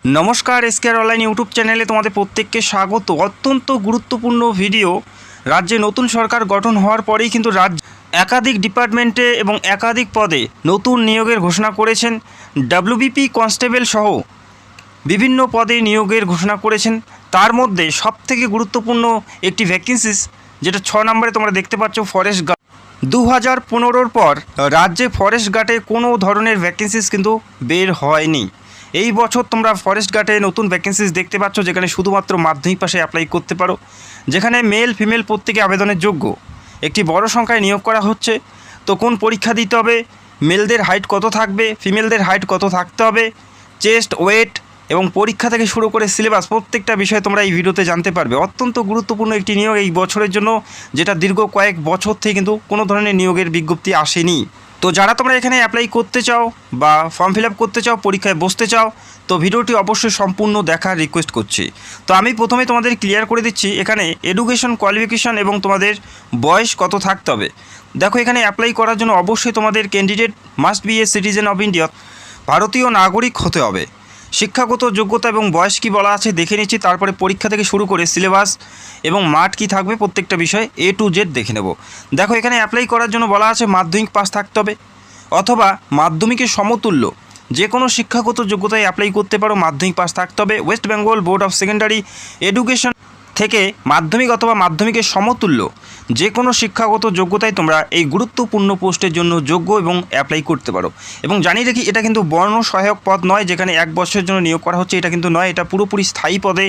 নমস্কার, এসকেআর online YouTube চ্যানেলে তোমাদের প্রত্যেককে স্বাগত। অত্যন্ত গুরুত্বপূর্ণ ভিডিও। রাজ্যে নতুন সরকার গঠন হওয়ার পরেই কিন্তু রাজ্য একাধিক ডিপার্টমেন্টে এবং একাধিক পদে নতুন নিয়োগের ঘোষণা করেছেন। ডাব্লিউবিপি কনস্টেবল সহ বিভিন্ন পদে নিয়োগের ঘোষণা করেছেন। তার মধ্যে সবথেকে গুরুত্বপূর্ণ একটি ভ্যাকেন্সিস, যেটা 6 নম্বরে তোমরা দেখতে পাচ্ছ, ফরেস্ট গার্ড। 2015-র পর রাজ্যে ফরেস্ট গার্ডে কোনো ধরনের ভ্যাকেন্সিস কিন্তু বের হয়নি। এই বছর তোমরা ফরেস্ট গার্ডে নতুন ভ্যাকেন্সিস দেখতে পাচ্ছ, যেখানে শুধুমাত্র মাধ্যমিক পাশে অ্যাপ্লাই করতে পারো, যেখানে মেল ফিমেল প্রত্যেকে আবেদনের যোগ্য। একটি বড় সংখ্যায় নিয়োগ করা হচ্ছে। তো কোন পরীক্ষা দিতে হবে, মেলদের হাইট কত থাকবে, ফিমেলদের হাইট কত থাকতে হবে, চেস্ট, ওয়েট এবং পরীক্ষা থেকে শুরু করে সিলেবাস, প্রত্যেকটা বিষয়ে তোমরা এই ভিডিওতে জানতে পারবে। অত্যন্ত গুরুত্বপূর্ণ একটি নিয়োগ এই বছরের জন্য, যেটা দীর্ঘ কয়েক বছর থেকে কিন্তু কোনো ধরনের নিয়োগের বিজ্ঞপ্তি আসেনি। তো যারা তোমরা এখানে অ্যাপ্লাই করতে চাও বা ফর্ম ফিল আপ করতে চাও, পরীক্ষায় বসতে চাও, তো ভিডিওটি অবশ্যই সম্পূর্ণ দেখার রিকোয়েস্ট করছি। তো আমি প্রথমে তোমাদের ক্লিয়ার করে দিচ্ছি এখানে এডুকেশন কোয়ালিফিকেশান এবং তোমাদের বয়স কত থাকতে হবে। দেখো, এখানে অ্যাপ্লাই করার জন্য অবশ্যই তোমাদের candidate must B a citizen of India, ভারতীয় নাগরিক হতে হবে। শিক্ষাগত যোগ্যতা এবং বয়স কী বলা আছে দেখে নিচ্ছি, তারপরে পরীক্ষা থেকে শুরু করে সিলেবাস এবং মাঠ কী থাকবে প্রত্যেকটা বিষয় A to Z দেখে নেব। দেখো, এখানে অ্যাপ্লাই করার জন্য বলা আছে মাধ্যমিক পাস থাকতে হবে অথবা মাধ্যমিকের সমতুল্য যে কোনো শিক্ষাগত যোগ্যতায় অ্যাপ্লাই করতে পারো। মাধ্যমিক পাস থাকতে হবে। West Bengal board of secondary education থেকে মাধ্যমিক অথবা মাধ্যমিকের সমতুল্য যে কোনো শিক্ষাগত যোগ্যতায় তোমরা এই গুরুত্বপূর্ণ পোস্টের জন্য যোগ্য এবং অ্যাপ্লাই করতে পারো। এবং জানিয়ে রাখি, এটা কিন্তু বর্ণ সহায়ক পদ নয়, যেখানে 1 বছরের জন্য নিয়োগ করা হচ্ছে, এটা কিন্তু নয়। এটা পুরোপুরি স্থায়ী পদে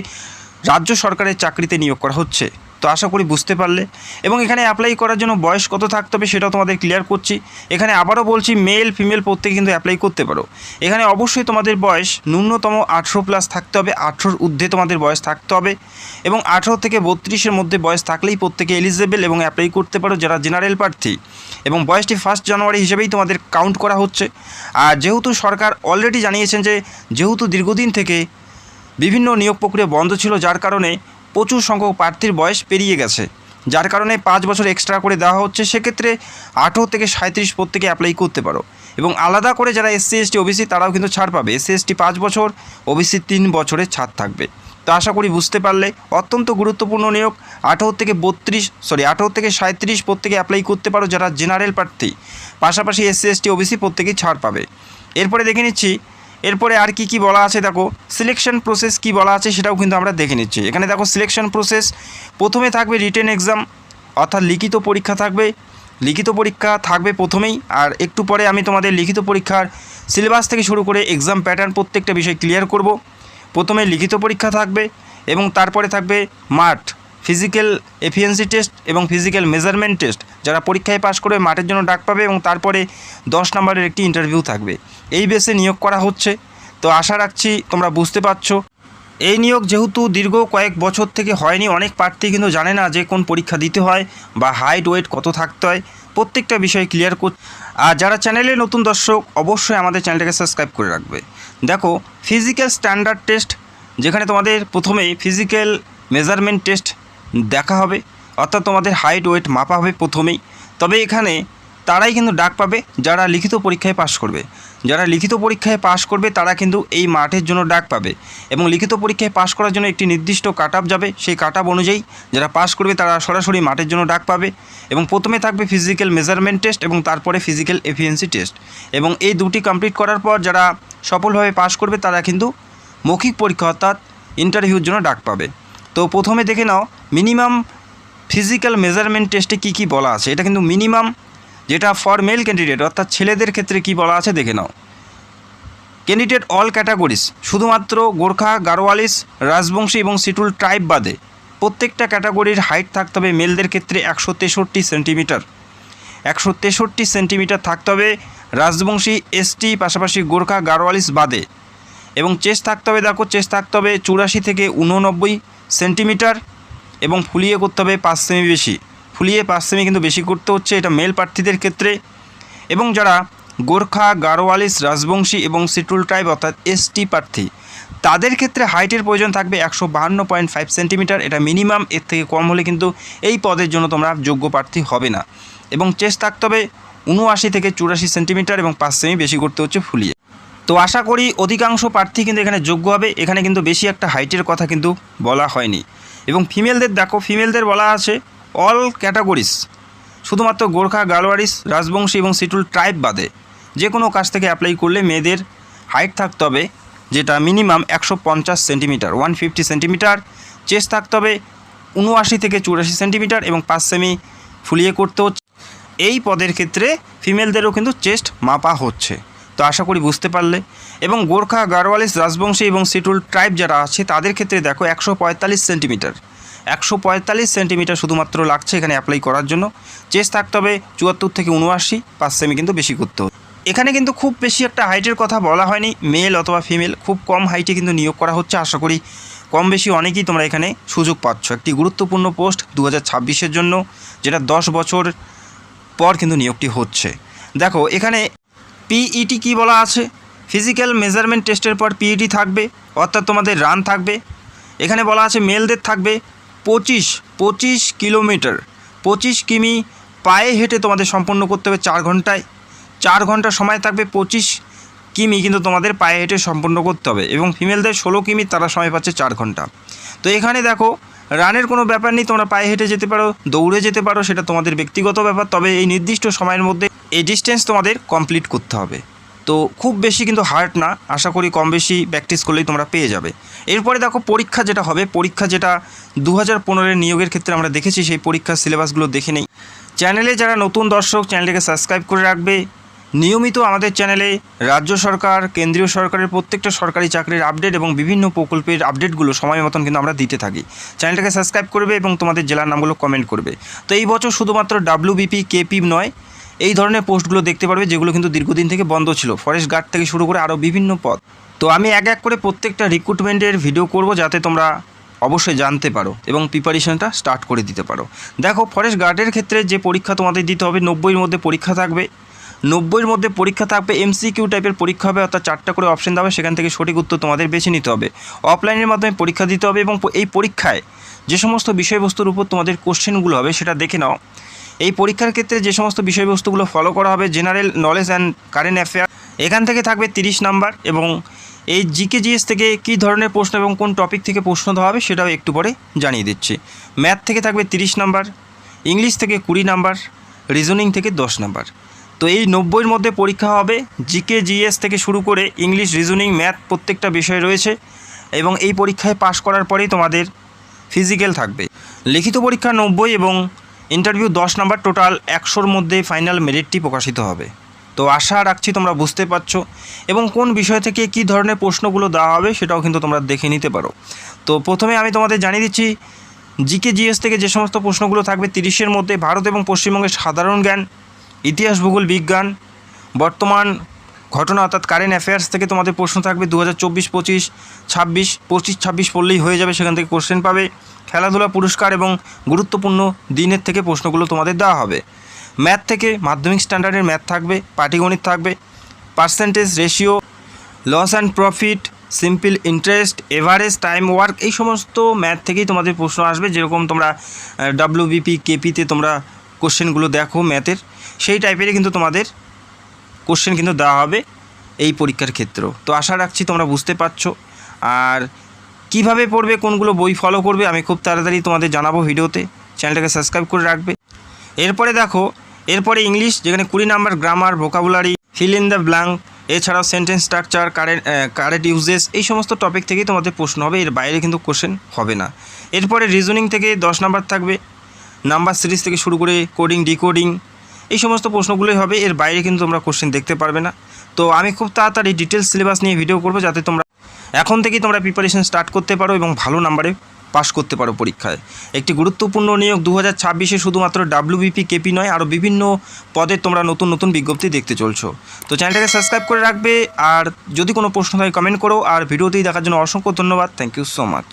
রাজ্য সরকারের চাকরিতে নিয়োগ করা হচ্ছে। তো আশা করি বুঝতে পারলে। এবং এখানে অ্যাপ্লাই করার জন্য বয়স কত থাকতে হবে সেটাও তোমাদের ক্লিয়ার করছি। এখানে আবারও বলছি, মেল ফিমেল প্রত্যেকে কিন্তু অ্যাপ্লাই করতে পারো। এখানে অবশ্যই তোমাদের বয়স ন্যূনতম 18+ থাকতে হবে, 18-র ঊর্ধ্বে তোমাদের বয়স থাকতে হবে। এবং 18 থেকে 32-এর মধ্যে বয়স থাকলেই প্রত্যেকে এলিজেবল এবং অ্যাপ্লাই করতে পারো, যারা জেনারেল প্রার্থী। এবং বয়সটি 1 জানুয়ারি হিসেবেই তোমাদের কাউন্ট করা হচ্ছে। আর যেহেতু সরকার অলরেডি জানিয়েছেন যে যেহেতু দীর্ঘদিন থেকে বিভিন্ন নিয়োগ প্রক্রিয়া বন্ধ ছিল, যার কারণে প্রচুর সংখ্যক প্রার্থীর বয়স পেরিয়ে গেছে, যার কারণে 5 বছর এক্সট্রা করে দেওয়া হচ্ছে। সেক্ষেত্রে 18 থেকে 37 প্রত্যেকে অ্যাপ্লাই করতে পারো। এবং আলাদা করে যারা SC ST OBC তারাও কিন্তু ছাড় পাবে। SC ST 5 বছর, OBC 3 বছরের ছাড় থাকবে। তো আশা করি বুঝতে পারলে। অত্যন্ত গুরুত্বপূর্ণ নিয়োগ। 18 থেকে 37 প্রত্যেকে অ্যাপ্লাই করতে পারো, যারা জেনারেল প্রার্থী। পাশাপাশি SC ST OBC প্রত্যেকেই ছাড় পাবে। এরপরে দেখে নিচ্ছি এরপরে আর কি বলা আছে। দেখো, সিলেকশন প্রসেস কি বলা আছে সেটাও কিন্তু আমরা দেখে নিচ্ছি। এখানে দেখো, সিলেকশন প্রসেস প্রথমে থাকবে রিটেন এক্সাম, অর্থাৎ লিখিত পরীক্ষা থাকবে। লিখিত পরীক্ষা থাকবে প্রথমেই, আর একটু পরে আমি তোমাদের লিখিত পরীক্ষার সিলেবাস থেকে শুরু করে এক্সাম প্যাটার্ন প্রত্যেকটা বিষয় ক্লিয়ার করব। প্রথমে লিখিত পরীক্ষা থাকবে এবং তারপরে থাকবে মাঠ, ফিজিক্যাল এফিসিয়েন্সি টেস্ট এবং ফিজিক্যাল মেজারমেন্ট টেস্ট। যারা পরীক্ষায় পাশ করবে মাঠের জন্য ডাক পাবে, এবং তারপরে 10 নম্বরের একটি ইন্টারভিউ থাকবে। এই বেসে নিয়োগ করা হচ্ছে। তো আশা রাখছি তোমরা বুঝতে পারছো। এই নিয়োগ যেহেতু দীর্ঘ কয়েক বছর থেকে হয়নি, অনেক প্রার্থী কিন্তু জানে না যে কোন পরীক্ষা দিতে হয় বা হাইট ওয়েট কত থাকতে হয়, প্রত্যেকটা বিষয় ক্লিয়ার কর। আর যারা চ্যানেলে নতুন দর্শক, অবশ্যই আমাদের চ্যানেলটাকে সাবস্ক্রাইব করে রাখবে। দেখো, ফিজিক্যাল স্ট্যান্ডার্ড টেস্ট, যেখানে তোমাদের প্রথমেই ফিজিক্যাল মেজারমেন্ট টেস্ট দেখা হবে, অর্থাৎ তোমাদের হাইট ওয়েট মাপা হবে প্রথমেই। তবে এখানে তারাই কিন্তু ডাক পাবে যারা লিখিত পরীক্ষায় পাশ করবে। যারা লিখিত পরীক্ষায় পাশ করবে তারা কিন্তু এই মাঠের জন্য ডাক পাবে। এবং লিখিত পরীক্ষায় পাশ করার জন্য একটি নির্দিষ্ট কাট আপ যাবে, সেই কাট আপ অনুযায়ী যারা পাশ করবে তারা সরাসরি মাঠের জন্য ডাক পাবে। এবং প্রথমে থাকবে ফিজিক্যাল মেজারমেন্ট টেস্ট এবং তারপরে ফিজিক্যাল এফিসিয়েন্সি টেস্ট। এবং এই দুটি কমপ্লিট করার পর যারা সফলভাবে পাশ করবে তারা কিন্তু মৌখিক পরীক্ষা অর্থাৎ ইন্টারভিউর জন্য ডাক পাবে। তো প্রথমে দেখে নাও মিনিমাম ফিজিক্যাল মেজারমেন্ট টেস্টে কী বলা আছে। এটা কিন্তু মিনিমাম, যেটা ফর মেল ক্যান্ডিডেট অর্থাৎ ছেলেদের ক্ষেত্রে কি বলা আছে দেখে নাও। ক্যান্ডিডেট অল ক্যাটাগরিজ, শুধুমাত্র গোর্খা, গারোয়ালিস, রাজবংশী এবং শিটুল ট্রাইব বাদে প্রত্যেকটা ক্যাটাগরির হাইট থাকতে হবে মেলদের ক্ষেত্রে 163 সেন্টিমিটার। 163 সেন্টিমিটার থাকতে হবে রাজবংশী, ST, পাশাপাশি গোর্খা, গারোয়ালিস বাদে। এবং চেস্ট থাকতে হবে, দেখো চেস্ট থাকতে হবে 84 থেকে 89 সেন্টিমিটার। এবং ফুলিয়ে করতে হবে 5 সেমি বেশি, ফুলিয়ে 5 সেমি কিন্তু বেশি করতে হচ্ছে, এটা মেল প্রার্থীদের ক্ষেত্রে। এবং যারা গোর্খা, গারোয়ালিস, রাজবংশী এবং শিটুল ট্রাইব অর্থাৎ ST প্রার্থী, তাদের ক্ষেত্রে হাইটের প্রয়োজন থাকবে 152.5 সেন্টিমিটার। এটা মিনিমাম, এর থেকে কম হলে কিন্তু এই পদের জন্য তোমরা যোগ্য প্রার্থী হবে না। এবং চেস্ট থাকতে হবে 79 থেকে 84 সেন্টিমিটার এবং 5 সেমি বেশি করতে হচ্ছে ফুলিয়ে। তো আশা করি অধিকাংশ প্রার্থী কিন্তু এখানে যোগ্য হবে। এখানে কিন্তু বেশি একটা হাইটের কথা কিন্তু বলা হয়নি। এবং ফিমেলদের দেখো, ফিমেলদের বলা আছে অল ক্যাটাগরিজ, শুধুমাত্র গোর্খা, গালওয়ারিস, রাজবংশী এবং শিটুল ট্রাইব বাদে যে কোনো কাজ থেকে অ্যাপ্লাই করলে মেয়েদের হাইট থাকতে হবে যেটা মিনিমাম 150 সেন্টিমিটার 150 সেন্টিমিটার, চেস্ট থাকতে হবে 79 থেকে 84 সেন্টিমিটার এবং 5 সেমি ফুলিয়ে করতে হচ্ছে। এই পদের ক্ষেত্রে ফিমেলদেরও কিন্তু চেস্ট মাপা হচ্ছে। তো আশা করি বুঝতে পারলে। এবং গোর্খা, গারওয়ালিস, রাজবংশী এবং শিটুল ট্রাইব যারা আছে তাদের ক্ষেত্রে দেখো 145 সেন্টিমিটার 145 সেন্টিমিটার শুধুমাত্র লাগছে এখানে অ্যাপ্লাই করার জন্য। চেস্ট থাকতে হবে 74 থেকে 79, 5 সেমি কিন্তু বেশি করতে হবে। এখানে কিন্তু খুব বেশি একটা হাইটের কথা বলা হয়নি, মেল অথবা ফিমেল খুব কম হাইটে কিন্তু নিয়োগ করা হচ্ছে। আশা করি কম বেশি অনেকেই তোমরা এখানে সুযোগ পাচ্ছ। একটি গুরুত্বপূর্ণ পোস্ট 2026-এর জন্য, যেটা 10 বছর পর কিন্তু নিয়োগটি হচ্ছে। দেখো এখানে পিইটি কি বলা আছে, ফিজিক্যাল মেজারমেন্ট টেস্টের পর পিইটি থাকবে, অর্থাৎ তোমাদের রান থাকবে। এখানে বলা আছে মেলদের থাকবে 25 কিলোমিটার 25 কিমি পায়ে হেঁটে তোমাদের সম্পন্ন করতে হবে 4 ঘন্টায়। 4 ঘন্টা সময় থাকবে, 25 কিমি কিন্তু তোমাদের পায়ে হেঁটে সম্পন্ন করতে হবে। এবং ফিমেলদের 16 কিমি, তারা সময় পাচ্ছে 4 ঘন্টা। তো এখানে দেখো রানের কোনো ব্যাপার নেই, তোমরা পায়ে হেঁটে যেতে পারো, দৌড়ে যেতে পারো, সেটা তোমাদের ব্যক্তিগত ব্যাপার। তবে এই নির্দিষ্ট সময়ের মধ্যে এই ডিস্টেন্স তোমাদের কমপ্লিট করতে হবে। তো খুব বেশি কিন্তু হার্ড না, আশা করি কম বেশি প্র্যাকটিস করলেই তোমরা পেয়ে যাবে। এরপরে দেখো পরীক্ষা যেটা হবে, পরীক্ষা যেটা 2015-এর নিয়োগের ক্ষেত্রে আমরা দেখেছি, সেই পরীক্ষার সিলেবাসগুলো দেখে নেই। চ্যানেলে যারা নতুন দর্শক, চ্যানেলটিকে সাবস্ক্রাইব করে রাখবে। নিয়মিত আমাদের চ্যানেলে রাজ্য সরকার, কেন্দ্রীয় সরকারের প্রত্যেকটা সরকারি চাকরির আপডেট এবং বিভিন্ন প্রকল্পের আপডেটগুলো সময় মতন কিন্তু আমরা দিতে থাকি। চ্যানেলটাকে সাবস্ক্রাইব করবে এবং তোমাদের জেলার নামগুলো কমেন্ট করবে। তো এই বছর শুধুমাত্র WBP, KP নয়, এই ধরনের পোস্টগুলো দেখতে পারবে যেগুলো কিন্তু দীর্ঘদিন থেকে বন্ধ ছিল, ফরেস্ট গার্ড থেকে শুরু করে আরও বিভিন্ন পদ। তো আমি এক এক করে প্রত্যেকটা রিক্রুটমেন্টের ভিডিও করব, যাতে তোমরা অবশ্যই জানতে পারো এবং প্রিপারেশনটা স্টার্ট করে দিতে পারো। দেখো ফরেস্ট গার্ডের ক্ষেত্রে যে পরীক্ষা তোমাদের দিতে হবে, 90-এর মধ্যে পরীক্ষা থাকবে। 90-এর মধ্যে পরীক্ষা থাকবে, MCQ টাইপের পরীক্ষা হবে, অর্থাৎ 4টা করে অপশন দেবে, সেখান থেকে সঠিক উত্তর তোমাদের বেছে নিতে হবে। অফলাইনের মাধ্যমে পরীক্ষা দিতে হবে এবং এই পরীক্ষায় যে সমস্ত বিষয়বস্তুর উপর তোমাদের কোশ্চেনগুলো হবে সেটা দেখে নাও। এই পরীক্ষার ক্ষেত্রে যে সমস্ত বিষয়বস্তুগুলো ফলো করা হবে, general knowledge and current affair, এখান থেকে থাকবে 30 নাম্বার। এবং এই GK-GS থেকে কী ধরনের প্রশ্ন এবং কোন টপিক থেকে প্রশ্ন দেওয়া হবে সেটাও একটু পরে জানিয়ে দিচ্ছি। ম্যাথ থেকে থাকবে 30 নাম্বার, ইংলিশ থেকে 20 নাম্বার, রিজনিং থেকে 10 নাম্বার। তো এই 90-এর মধ্যে পরীক্ষা হবে। GK-GS থেকে শুরু করে ইংলিশ, রিজনিং, ম্যাথ প্রত্যেকটা বিষয় রয়েছে। এবং এই পরীক্ষায় পাশ করার পরেই তোমাদের ফিজিক্যাল থাকবে। লিখিত পরীক্ষা 90 এবং ইন্টারভিউ 10 নাম্বার, টোটাল 100-র মধ্যে ফাইনাল মেরিটটি প্রকাশিত হবে। তো আশা রাখছি তোমরা বুঝতে পারছো এবং কোন বিষয় থেকে কী ধরনের প্রশ্নগুলো দেওয়া হবে সেটাও কিন্তু তোমরা দেখে নিতে পারো। তো প্রথমে আমি তোমাদের জানিয়ে দিচ্ছি GK-GS থেকে যে সমস্ত প্রশ্নগুলো থাকবে 30-এর মধ্যে, ভারত এবং পশ্চিমবঙ্গের সাধারণ জ্ঞান, ইতিহাস, ভূগোল, বিজ্ঞান, বর্তমান ঘটনা অর্থাৎ কারেন্ট অ্যাফেয়ার্স থেকে তোমাদের প্রশ্ন থাকবে 2024-25, 25-26 পড়লেই হয়ে যাবে, সেখান থেকে কোশ্চেন পাবে। খেলাধুলা, পুরস্কার এবং গুরুত্বপূর্ণ দিনের থেকে প্রশ্নগুলো তোমাদের দেওয়া হবে। ম্যাথ থেকে মাধ্যমিক স্ট্যান্ডার্ডের ম্যাথ থাকবে, পাটিগণিত থাকবে, percentage, ratio, loss and profit, simple interest, average, time work, এই সমস্ত ম্যাথ থেকেই তোমাদের প্রশ্ন আসবে। যেরকম তোমরা WBP, KP-তে তোমরা কোশ্চেনগুলো দেখো ম্যাথের, সেই টাইপেরই কিন্তু তোমাদের কোশ্চেন কিন্তু দেওয়া হবে এই পরীক্ষার ক্ষেত্রেও। তো আশা রাখছি তোমরা বুঝতে পারছো। আর কিভাবে পড়বে, কোনগুলো বই ফলো করবে, আমি খুব তাড়াতাড়ি তোমাদের জানাবো ভিডিওতে। চ্যানেলটাকে সাবস্ক্রাইব করে রাখবে। এরপরে দেখো, এরপরে ইংলিশ, যেখানে 20 number grammar, vocabulary, fill in the blank, এছাড়াও সেন্টেন্স স্ট্রাকচার, কারেন্ট ইউজেস, এই সমস্ত টপিক থেকেই তোমাদের প্রশ্ন হবে, এর বাইরে কিন্তু কোশ্চেন হবে না। এরপরে রিজনিং থেকে 10 নাম্বার থাকবে, নাম্বার সিরিজ থেকে শুরু করে কোডিং, ডিকোডিং, এই সমস্ত প্রশ্নগুলোই হবে, এর বাইরে কিন্তু তোমরা কোশ্চেন দেখতে পারবে না। তো আমি খুব তাড়াতাড়ি ডিটেলস সিলেবাস নিয়ে ভিডিও করবো, যাতে তোমরা এখন থেকেই তোমরা প্রিপারেশন স্টার্ট করতে পারো এবং ভালো নাম্বারে পাস করতে পারো পরীক্ষায়। একটি গুরুত্বপূর্ণ নিয়োগ 2026-এ শুধুমাত্র WBP, KP নয়, আরও বিভিন্ন পদে তোমরা নতুন নতুন বিজ্ঞপ্তি দেখতে চলছো। তো চ্যানেলটাকে সাবস্ক্রাইব করে রাখবে। আর যদি কোনো প্রশ্ন থাকে কমেন্ট করো। আর ভিডিওতেই দেখার জন্য অসংখ্য ধন্যবাদ। Thank you so much.